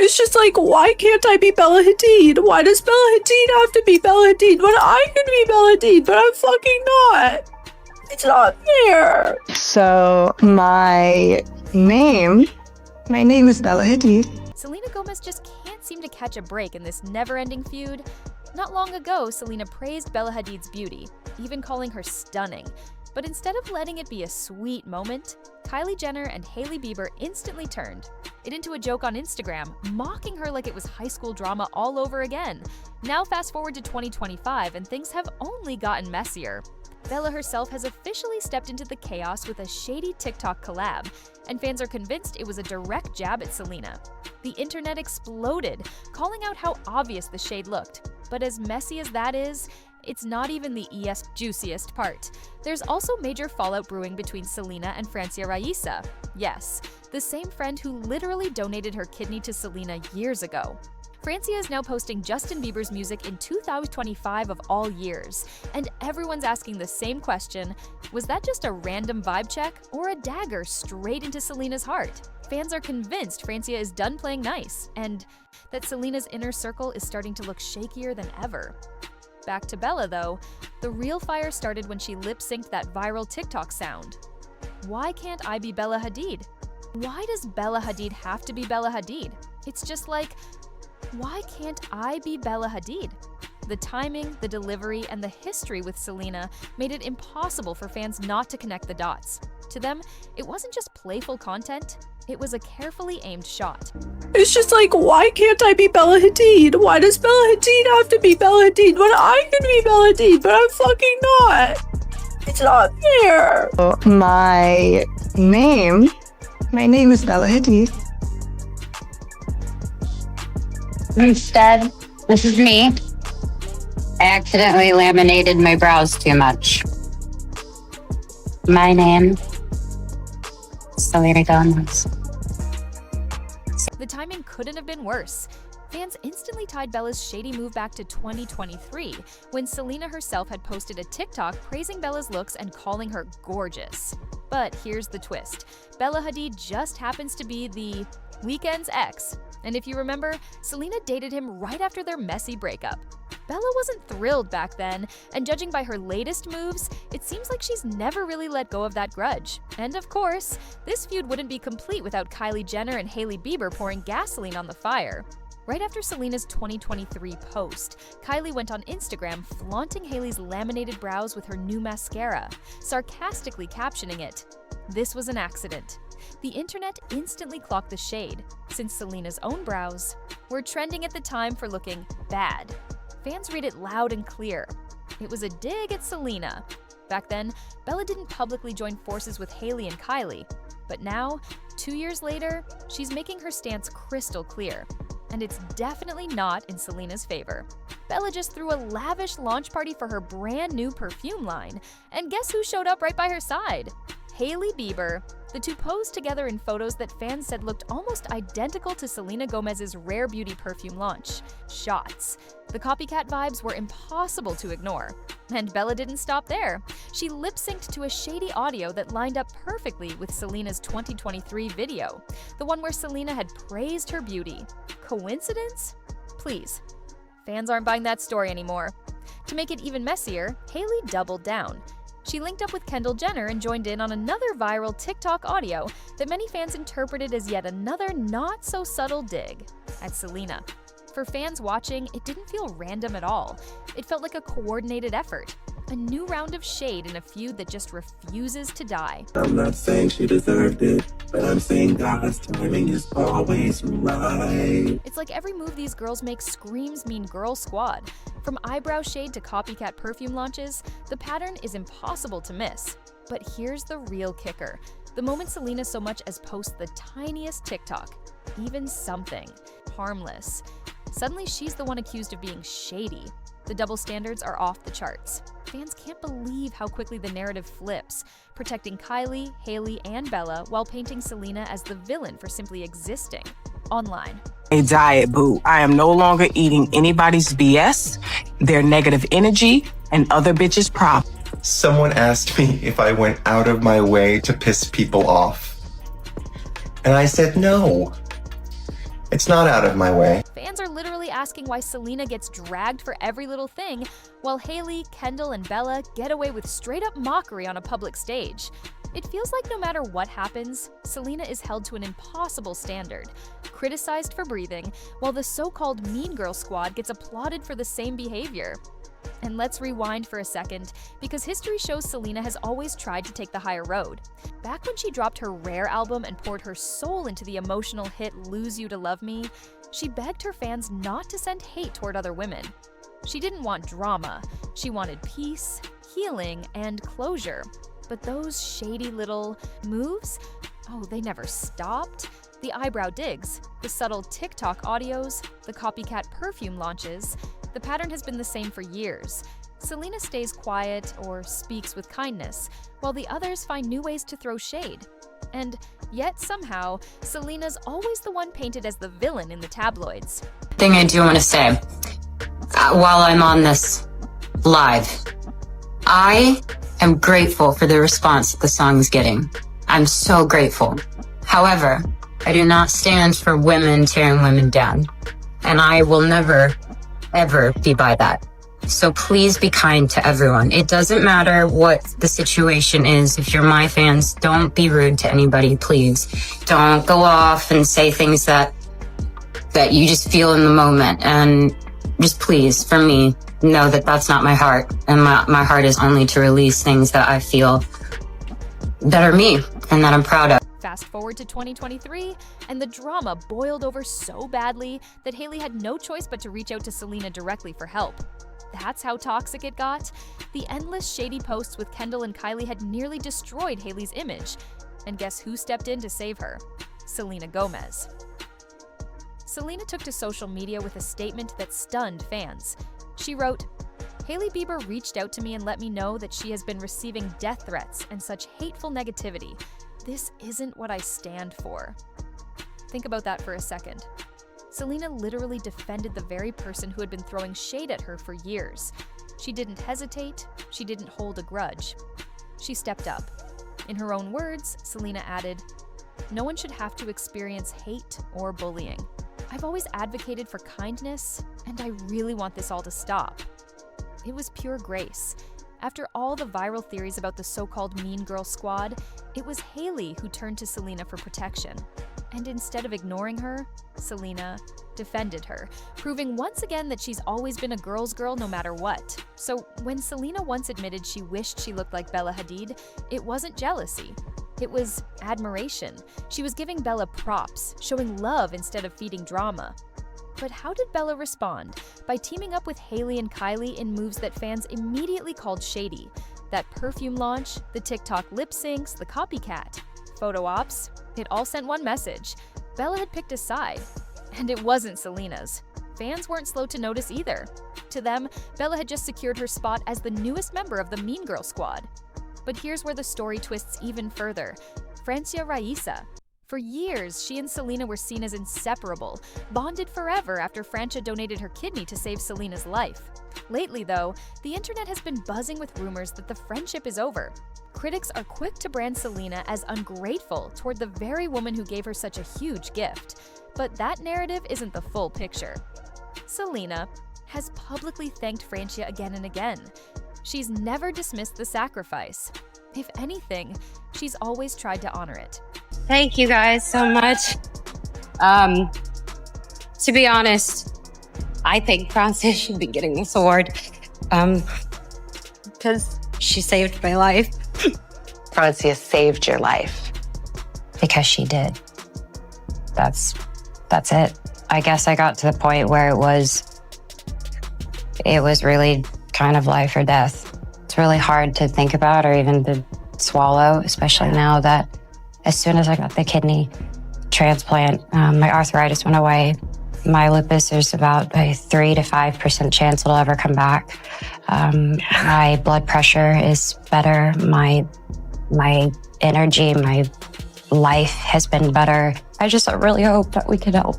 It's just like, why can't I be Bella Hadid? Why does Bella Hadid have to be Bella Hadid when I can be Bella Hadid, but I'm fucking not? It's not fair. So my name is Bella Hadid. Selena Gomez just can't seem to catch a break in this never-ending feud. Not long ago, Selena praised Bella Hadid's beauty, even calling her stunning. But instead of letting it be a sweet moment, Kylie Jenner and Hailey Bieber instantly turned it into a joke on Instagram, mocking her like it was high school drama all over again. Now fast forward to 2025 and things have only gotten messier. Bella herself has officially stepped into the chaos with a shady TikTok collab, and fans are convinced it was a direct jab at Selena. The internet exploded, calling out how obvious the shade looked. But as messy as that is, it's not even the juiciest part. There's also major fallout brewing between Selena and Francia Raisa. Yes, the same friend who literally donated her kidney to Selena years ago. Francia is now posting Justin Bieber's music in 2025 of all years, and everyone's asking the same question: was that just a random vibe check or a dagger straight into Selena's heart? Fans are convinced Francia is done playing nice, and that Selena's inner circle is starting to look shakier than ever. Back to Bella though, the real fire started when she lip-synced that viral TikTok sound. Why can't I be Bella Hadid? Why does Bella Hadid have to be Bella Hadid? It's just like, why can't I be Bella Hadid? The timing, the delivery, and the history with Selena made it impossible for fans not to connect the dots. To them, it wasn't just playful content, it was a carefully aimed shot. It's just like, why can't I be Bella Hadid? Why does Bella Hadid have to be Bella Hadid when I can be Bella Hadid, but I'm fucking not? It's not fair. So my name is Bella Hadid. Instead, this is me. I accidentally laminated my brows too much. My name, Selena Gomez. The timing couldn't have been worse. Fans instantly tied Bella's shady move back to 2023, when Selena herself had posted a TikTok praising Bella's looks and calling her gorgeous. But here's the twist. Bella Hadid just happens to be the Weeknd's ex. And if you remember, Selena dated him right after their messy breakup. Bella wasn't thrilled back then, and judging by her latest moves, it seems like she's never really let go of that grudge. And of course, this feud wouldn't be complete without Kylie Jenner and Hailey Bieber pouring gasoline on the fire. Right after Selena's 2023 post, Kylie went on Instagram flaunting Hailey's laminated brows with her new mascara, sarcastically captioning it, "This was an accident." The internet instantly clocked the shade, since Selena's own brows were trending at the time for looking bad. Fans read it loud and clear. It was a dig at Selena. Back then, Bella didn't publicly join forces with Hailey and Kylie, but now, 2 years later, she's making her stance crystal clear. And it's definitely not in Selena's favor. Bella just threw a lavish launch party for her brand new perfume line, and guess who showed up right by her side? Hailey Bieber. The two posed together in photos that fans said looked almost identical to Selena Gomez's Rare Beauty perfume launch. Shots. The copycat vibes were impossible to ignore. And Bella didn't stop there. She lip-synced to a shady audio that lined up perfectly with Selena's 2023 video, the one where Selena had praised her beauty. Coincidence? Please. Fans aren't buying that story anymore. To make it even messier, Hailey doubled down. She linked up with Kendall Jenner and joined in on another viral TikTok audio that many fans interpreted as yet another not-so-subtle dig at Selena. For fans watching, it didn't feel random at all. It felt like a coordinated effort. A new round of shade in a feud that just refuses to die. I'm not saying she deserved it, but I'm saying God's timing is always right. It's like every move these girls make screams Mean Girl Squad. From eyebrow shade to copycat perfume launches, the pattern is impossible to miss. But here's the real kicker. The moment Selena so much as posts the tiniest TikTok, even something harmless, suddenly she's the one accused of being shady. The double standards are off the charts. Fans can't believe how quickly the narrative flips, protecting Kylie, Hailey, and Bella while painting Selena as the villain for simply existing online. A diet, boo. I am no longer eating anybody's BS, their negative energy, and other bitches' problems. Someone asked me if I went out of my way to piss people off. And I said no. It's not out of my way. Fans are literally asking why Selena gets dragged for every little thing, while Hailey, Kendall, and Bella get away with straight-up mockery on a public stage. It feels like no matter what happens, Selena is held to an impossible standard, criticized for breathing, while the so-called Mean Girl Squad gets applauded for the same behavior. And let's rewind for a second, because history shows Selena has always tried to take the higher road. Back when she dropped her Rare album and poured her soul into the emotional hit Lose You to Love Me, she begged her fans not to send hate toward other women. She didn't want drama, she wanted peace, healing, and closure. But those shady little moves, oh, they never stopped. The eyebrow digs, the subtle TikTok audios, the copycat perfume launches, the pattern has been the same for years. Selena stays quiet or speaks with kindness, while the others find new ways to throw shade. And yet somehow, Selena's always the one painted as the villain in the tabloids. Thing I do want to say, while I'm on this live, I am grateful for the response that the song is getting. I'm so grateful. However, I do not stand for women tearing women down, and I will never, ever be by that. So please be kind to everyone. It doesn't matter what the situation is. If you're my fans, don't be rude to anybody, please. Don't go off and say things that you just feel in the moment. And just please, for me, know that that's not my heart. And my heart is only to release things that I feel that are me and that I'm proud of. Fast forward to 2023, and the drama boiled over so badly that Hailey had no choice but to reach out to Selena directly for help. That's how toxic it got. The endless shady posts with Kendall and Kylie had nearly destroyed Hailey's image. And guess who stepped in to save her? Selena Gomez. Selena took to social media with a statement that stunned fans. She wrote, "Hailey Bieber reached out to me and let me know that she has been receiving death threats and such hateful negativity. This isn't what I stand for." Think about that for a second. Selena literally defended the very person who had been throwing shade at her for years. She didn't hesitate, she didn't hold a grudge. She stepped up. In her own words, Selena added, "No one should have to experience hate or bullying. I've always advocated for kindness, and I really want this all to stop." It was pure grace. After all the viral theories about the so-called Mean Girl Squad, it was Hailey who turned to Selena for protection. And instead of ignoring her, Selena defended her, proving once again that she's always been a girl's girl no matter what. So when Selena once admitted she wished she looked like Bella Hadid, it wasn't jealousy. It was admiration. She was giving Bella props, showing love instead of feeding drama. But how did Bella respond? By teaming up with Hailey and Kylie in moves that fans immediately called shady. That perfume launch, the TikTok lip syncs, the copycat, photo ops, it all sent one message. Bella had picked a side, and it wasn't Selena's. Fans weren't slow to notice either. To them, Bella had just secured her spot as the newest member of the Mean Girl Squad. But here's where the story twists even further. Francia Raisa. For years, she and Selena were seen as inseparable, bonded forever after Francia donated her kidney to save Selena's life. Lately, though, the internet has been buzzing with rumors that the friendship is over. Critics are quick to brand Selena as ungrateful toward the very woman who gave her such a huge gift. But that narrative isn't the full picture. Selena has publicly thanked Francia again and again. She's never dismissed the sacrifice. If anything, she's always tried to honor it. Thank you guys so much. To be honest, I think Francia should be getting this award because she saved my life. Francia saved your life. Because she did. That's it. I guess I got to the point where it was really kind of life or death. It's really hard to think about or even to swallow, especially now that as soon as I got the kidney transplant, my arthritis went away. My lupus, there's about a 3 to 5% chance it'll ever come back. My blood pressure is better. My energy, my life has been better. I really hope that we can help.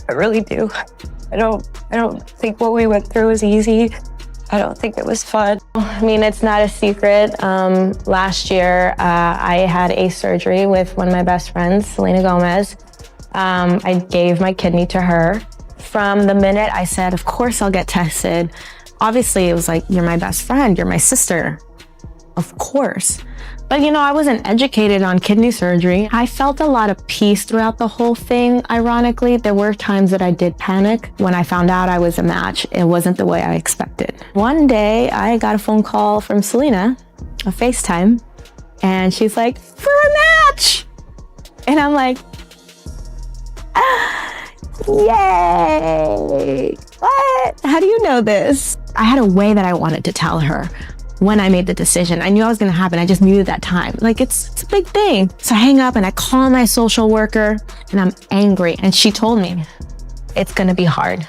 I really do. I don't think what we went through was easy. I don't think it was fun. I mean, it's not a secret. Last year, I had a surgery with one of my best friends, Selena Gomez. I gave my kidney to her. From the minute I said, of course I'll get tested, obviously it was like, you're my best friend, you're my sister. Of course. But you know, I wasn't educated on kidney surgery. I felt a lot of peace throughout the whole thing. Ironically, there were times that I did panic when I found out I was a match. It wasn't the way I expected. One day I got a phone call from Selena, a FaceTime, and she's like, "For a match!" And I'm like, yay! What? How do you know this? I had a way that I wanted to tell her when I made the decision. I knew it was gonna happen. I just knew at that time. Like, it's a big thing. So I hang up and I call my social worker and I'm angry. And she told me, it's gonna be hard.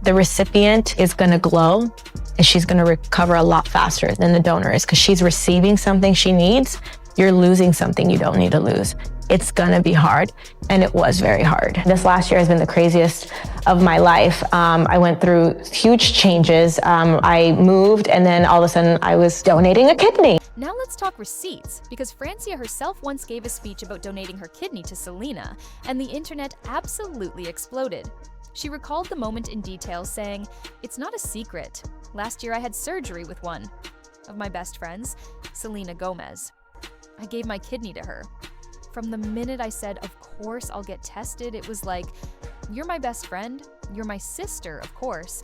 The recipient is gonna glow and she's gonna recover a lot faster than the donor is because she's receiving something she needs. You're losing something you don't need to lose. It's gonna be hard, and it was very hard. This last year has been the craziest of my life. I went through huge changes. I moved, and then all of a sudden I was donating a kidney. Now let's talk receipts, because Francia herself once gave a speech about donating her kidney to Selena, and the internet absolutely exploded. She recalled the moment in detail, saying, "It's not a secret. Last year I had surgery with one of my best friends, Selena Gomez. I gave my kidney to her. From the minute I said, of course I'll get tested, it was like, you're my best friend, you're my sister, of course,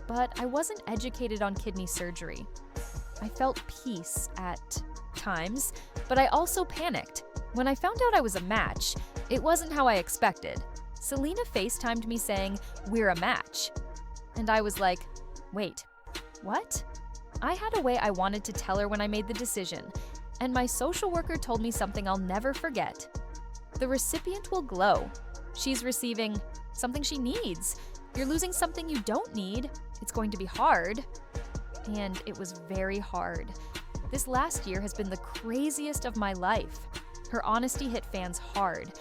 but I wasn't educated on kidney surgery. I felt peace at times, but I also panicked. When I found out I was a match, it wasn't how I expected. Selena FaceTimed me saying, we're a match. And I was like, wait, what? I had a way I wanted to tell her when I made the decision, and my social worker told me something I'll never forget. The recipient will glow. She's receiving something she needs. You're losing something you don't need. It's going to be hard. And it was very hard. This last year has been the craziest of my life. Her honesty hit fans hard.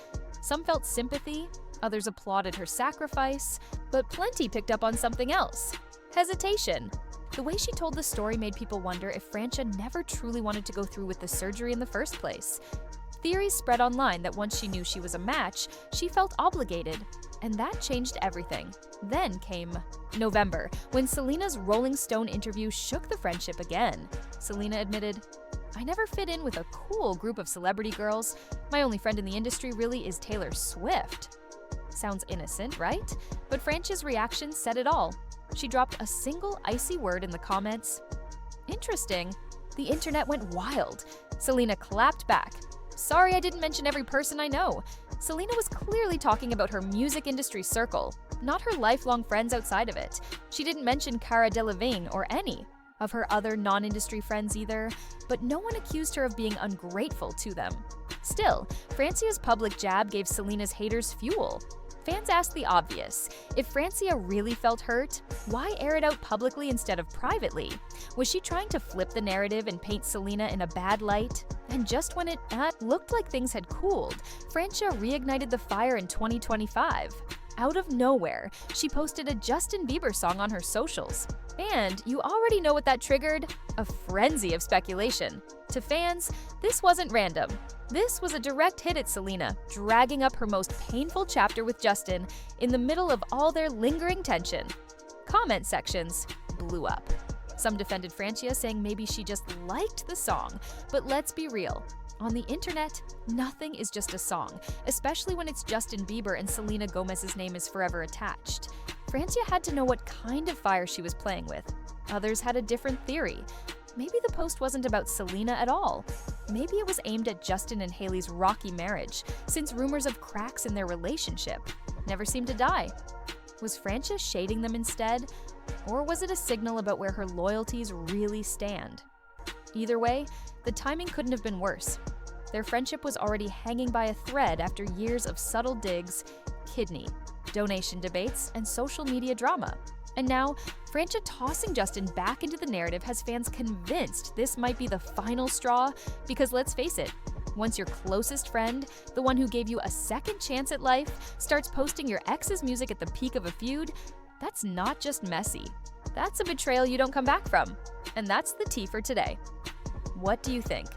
Some felt sympathy, others applauded her sacrifice, but plenty picked up on something else: hesitation. The way she told the story made people wonder if Francia never truly wanted to go through with the surgery in the first place. Theories spread online that once she knew she was a match, she felt obligated, and that changed everything. Then came November, when Selena's Rolling Stone interview shook the friendship again. Selena admitted, "I never fit in with a cool group of celebrity girls. My only friend in the industry really is Taylor Swift." Sounds innocent, right? But Francia's reaction said it all. She dropped a single icy word in the comments. Interesting. The internet went wild. Selena clapped back. Sorry I didn't mention every person I know. Selena was clearly talking about her music industry circle, not her lifelong friends outside of it. She didn't mention Cara Delevingne or any of her other non-industry friends either, but no one accused her of being ungrateful to them. Still, Francia's public jab gave Selena's haters fuel. Fans asked the obvious. If Francia really felt hurt, why air it out publicly instead of privately? Was she trying to flip the narrative and paint Selena in a bad light? And just when it looked like things had cooled, Francia reignited the fire in 2025. Out of nowhere, she posted a Justin Bieber song on her socials. And you already know what that triggered: a frenzy of speculation. To fans, this wasn't random. This was a direct hit at Selena, dragging up her most painful chapter with Justin in the middle of all their lingering tension. Comment sections blew up. Some defended Francia, saying maybe she just liked the song. But let's be real. On the internet, nothing is just a song, especially when it's Justin Bieber and Selena Gomez's name is forever attached. Francia had to know what kind of fire she was playing with. Others had a different theory. Maybe the post wasn't about Selena at all. Maybe it was aimed at Justin and Hailey's rocky marriage, since rumors of cracks in their relationship never seemed to die. Was Francia shading them instead? Or was it a signal about where her loyalties really stand? Either way, the timing couldn't have been worse. Their friendship was already hanging by a thread after years of subtle digs, kidney, donation debates, and social media drama. And now, Francia tossing Justin back into the narrative has fans convinced this might be the final straw, because let's face it, once your closest friend, the one who gave you a second chance at life, starts posting your ex's music at the peak of a feud, that's not just messy. That's a betrayal you don't come back from. And that's the tea for today. What do you think?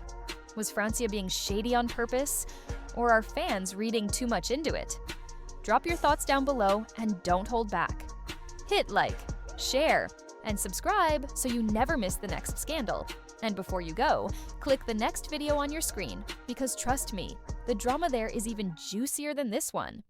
Was Francia being shady on purpose? Or are fans reading too much into it? Drop your thoughts down below and don't hold back. Hit like, share, and subscribe so you never miss the next scandal. And before you go, click the next video on your screen because trust me, the drama there is even juicier than this one.